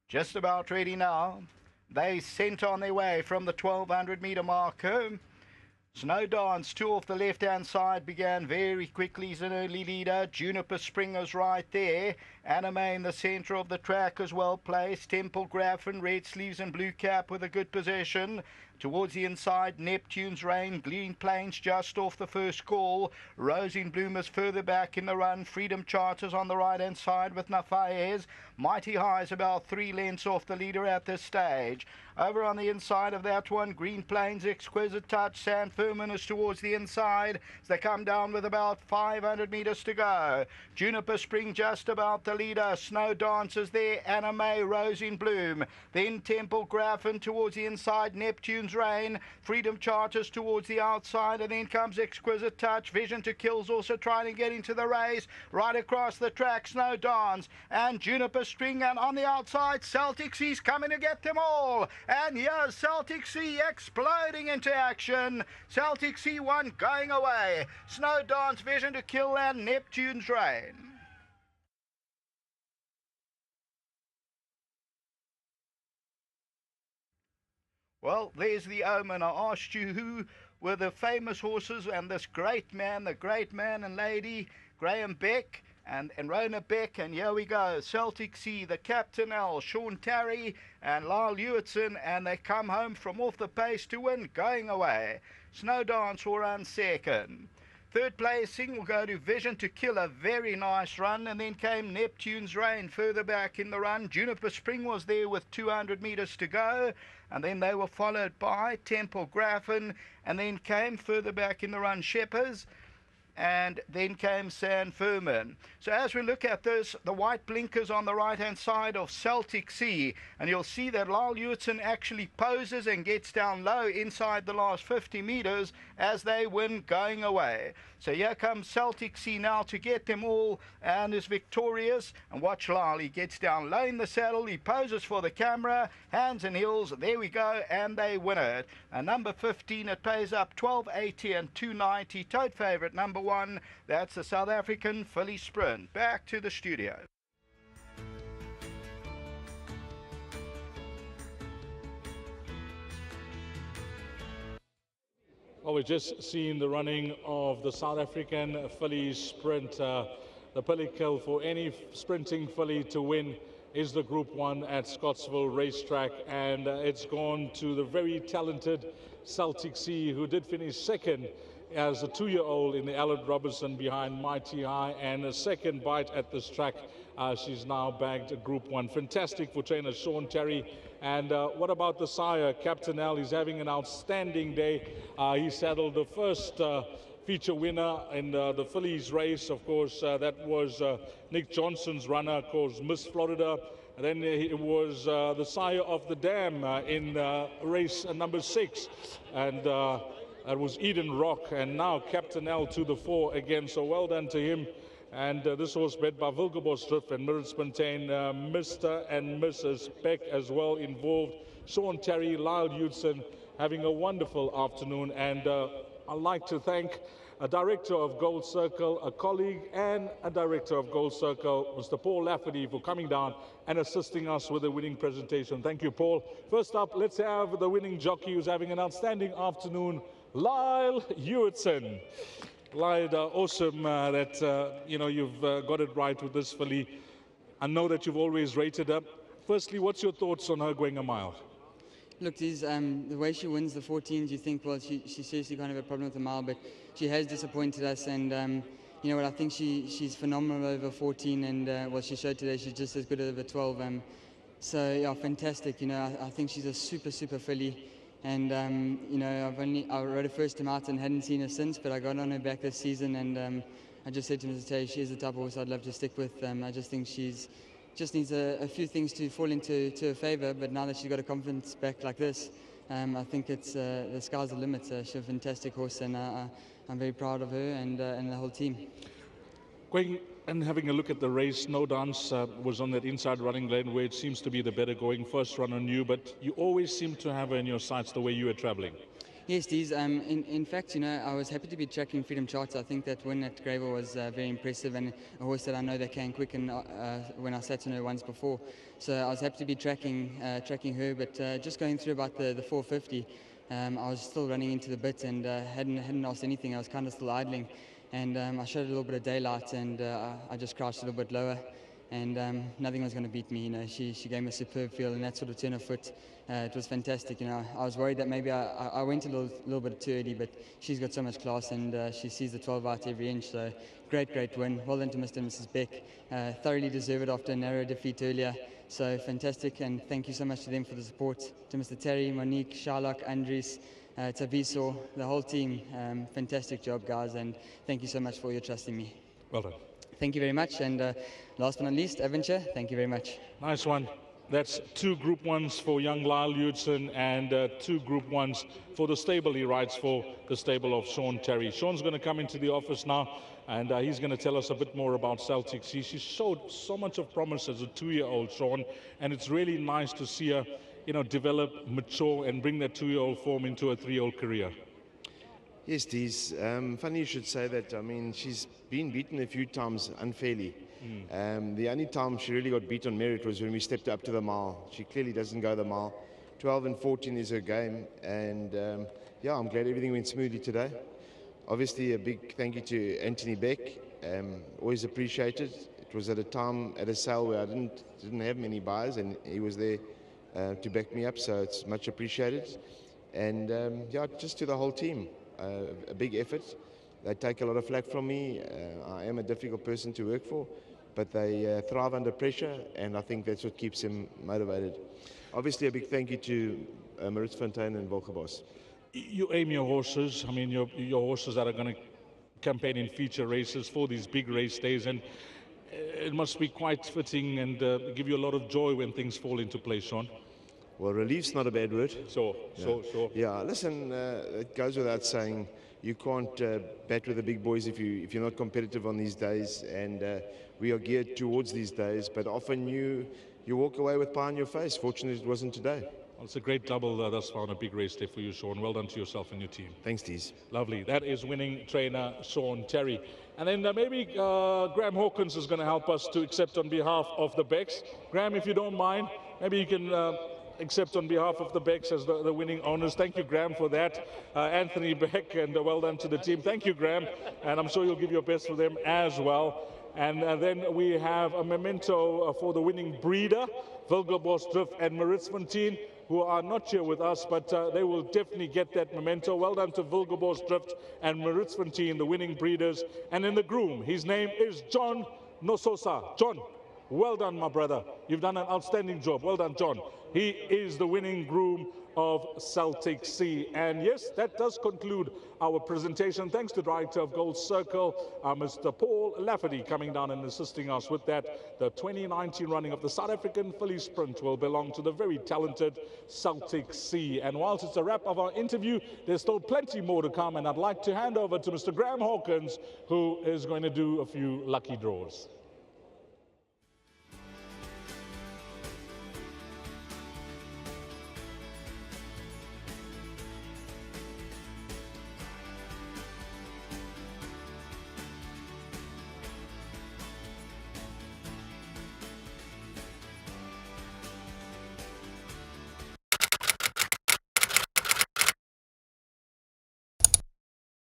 Just about ready now. They sent on their way from the 1200-meter marker. Snow Dance, two off the left-hand side, began very quickly. He's an early leader. Juniper Springer's right there. Anime in the centre of the track is well placed. Temple Graffin, red sleeves and blue cap with a good position. Towards the inside, Neptune's Reign, Green Plains just off the first call. Rose in Bloom is further back in the run. Freedom Charters on the right-hand side with Nafaez. Mighty High is about 3 lengths off the leader at this stage. Over on the inside of that one, Green Plains, Exquisite Touch, San Fermin is towards the inside as they come down with about 500 metres to go. Juniper Spring just about the leader. Snow Dance is there. Anime, Rose in Bloom. Then Temple Graffin towards the inside. Neptune's Reign. Freedom Charters towards the outside. And then comes Exquisite Touch. Vision to Kill's also trying to get into the race. Right across the track, Snow Dance and Juniper Spring. And on the outside, Celtic Sea's coming to get them all. And here's Celtic Sea exploding into action. Celtic Sea 1 going away. Snow Dance, Vision to Kill and Neptune's Reign. Well, there's the omen. I asked you who were the famous horses and this great man, the great man and lady, Graham Beck and Rona Beck, and here we go. Celtic Sea, the Captain L, Sean Tarry and Lyle Hewitson, and they come home from off the pace to win, going away. Snow Dance will run second. Third placing will go to Vision to Kill, a very nice run, and then came Neptune's Reign further back in the run. Juniper Spring was there with 200 metres to go, and then they were followed by Temple Graffin, and then came further back in the run Shepherds, and then came San Fermin. So as we look at this, the white blinkers on the right-hand side of Celtic Sea, and you'll see that Lyle Hewitson actually poses and gets down low inside the last 50 metres as they win, going away. So here comes Celtic Sea now to get them all and is victorious. And watch Lyle, he gets down low in the saddle, he poses for the camera, hands and heels, there we go, and they win it. And number 15, it pays up 1280 and 290. Tote favourite number 1, that's the South African Filly Sprint. Back to the studio. Well, we've just seen the running of the South African Fillies Sprint. The pinnacle for any sprinting filly to win is the Group 1 at Scottsville racetrack, and it's gone to the very talented Celtic Sea, who did finish second as a 2-year-old in the Allen Robinson behind Mighty High, and a second bite at this track. She's now bagged a Group 1. Fantastic for trainer Sean Terry. And what about the sire, Captain L? He's having an outstanding day. He saddled the first feature winner in the Fillies race. Of course, that was Nick Johnson's runner, of course, Miss Florida. And then it was the sire of the dam in race number 6. And that was Eden Rock. And now Captain L to the fore again. So well done to him. And this horse bred by Wilgerbos and Mirren Spontaine, Mr. and Mrs. Beck as well involved. Sean Terry, Lyle Hewitson having a wonderful afternoon. And I'd like to thank a director of Gold Circle, a colleague and a director of Gold Circle, Mr. Paul Lafferty, for coming down and assisting us with the winning presentation. Thank you, Paul. First up, let's have the winning jockey who's having an outstanding afternoon, Lyle Hewitson. Lyle, awesome that you've got it right with this filly. I know that you've always rated her. Firstly, what's your thoughts on her going a mile? Look, the way she wins the 14s, you think, well, she seriously can't have a problem with the mile, but she has disappointed us, and you know what, I think she's phenomenal over 14, and what she showed today, she's just as good over 12. So yeah, fantastic. You know, I think she's a super filly. And you know, I rode her first time out and hadn't seen her since, but I got on her back this season, and I just said to Mr. Tay, she is the type of horse I'd love to stick with. I just think she's just needs a few things to fall into her favour, but now that she's got a confidence back like this, I think it's the sky's the limit. She's a fantastic horse, and I'm very proud of her and the whole team. Going and having a look at the race, Snow Dance was on that inside running lane where it seems to be the better going first run on you, but you always seem to have her in your sights the way you were travelling. Yes, Dees. In fact, I was happy to be tracking Freedom Charter. I think that win at Gravel was very impressive, and a horse that I know that can quicken when I sat on her once before. So I was happy to be tracking her, but just going through about the 450, I was still running into the bit and hadn't lost anything. I was kind of still idling, and I showed a little bit of daylight, and I just crouched a little bit lower. And nothing was going to beat me. She gave me a superb feel, and that sort of turn of foot, it was fantastic. I was worried that maybe I went a little bit too early, but she's got so much class, and she sees the 12 out every inch. So great win. Well done to Mr. and Mrs. Beck. Thoroughly deserve it after a narrow defeat earlier. So fantastic, and thank you so much to them for the support. To Mr. Terry, Monique, Sharlock, Andres, Taviso, the whole team. Fantastic job, guys, and thank you so much for your trust in me. Well done. Thank you very much, and last but not least, Adventure, thank you very much. Nice one. That's 2 Group 1s for young Lyle Hudson and 2 Group 1s for the stable he rides for, the stable of Sean Terry. Sean's going to come into the office now, and he's going to tell us a bit more about CELTIC. She showed so much of promise as a 2-year-old, Sean, and it's really nice to see her, develop, mature, and bring that 2-year-old form into a 3-year-old career. Yes, Dees. Funny you should say that. I mean, she's been beaten a few times unfairly. The only time she really got beat on merit was when we stepped up to the mile. She clearly doesn't go the mile. 12 and 14 is her game, and yeah, I'm glad everything went smoothly today. Obviously, a big thank you to Anthony Beck. Always appreciated. It was at a time at a sale where I didn't have many buyers, and he was there to back me up. So it's much appreciated. And yeah, just to the whole team. A big effort. They take a lot of flack from me. I am a difficult person to work for, but they thrive under pressure, and I think that's what keeps them motivated. Obviously, a big thank you to Maritz Fontaine and Volkerbos. You aim your horses, I mean your horses that are going to campaign in feature races for these big race days, and it must be quite fitting and give you a lot of joy when things fall into place, Sean. Well, relief's not a bad word. Sure. Yeah, listen, it goes without saying, you can't bat with the big boys if you're not competitive on these days, and we are geared towards these days, but often you walk away with pie on your face. Fortunately, it wasn't today. Well, it's a great double thus far on a big race day for you, Sean. Well done to yourself and your team. Thanks, Dees. Lovely. That is winning trainer Sean Terry. And then maybe Graham Hawkins is going to help us to accept on behalf of the Becks. Graham, if you don't mind, maybe you can accept on behalf of the Becks as the winning owners. Thank you, Graham, for that. Anthony Beck, and well done to the team. Thank you, Graham, and I'm sure you'll give your best for them as well. And then we have a memento for the winning breeder, Vilgerbos Drift and Maritz Fontaine, who are not here with us, but they will definitely get that memento. Well done to Vilgerbos Drift and Maritz Fontaine, the winning breeders. And in the groom, his name is John Nososa. John, well done, my brother. You've done an outstanding job. Well done, John. He is the winning groom of CELTIC C. And yes, that does conclude our presentation. Thanks to the director of Gold Circle, Mr. Paul Lafferty, coming down and assisting us with that. The 2019 running of the South African Fillies Sprint will belong to the very talented CELTIC C. And whilst it's a wrap of our interview, there's still plenty more to come, and I'd like to hand over to Mr. Graham Hawkins, who is going to do a few lucky draws.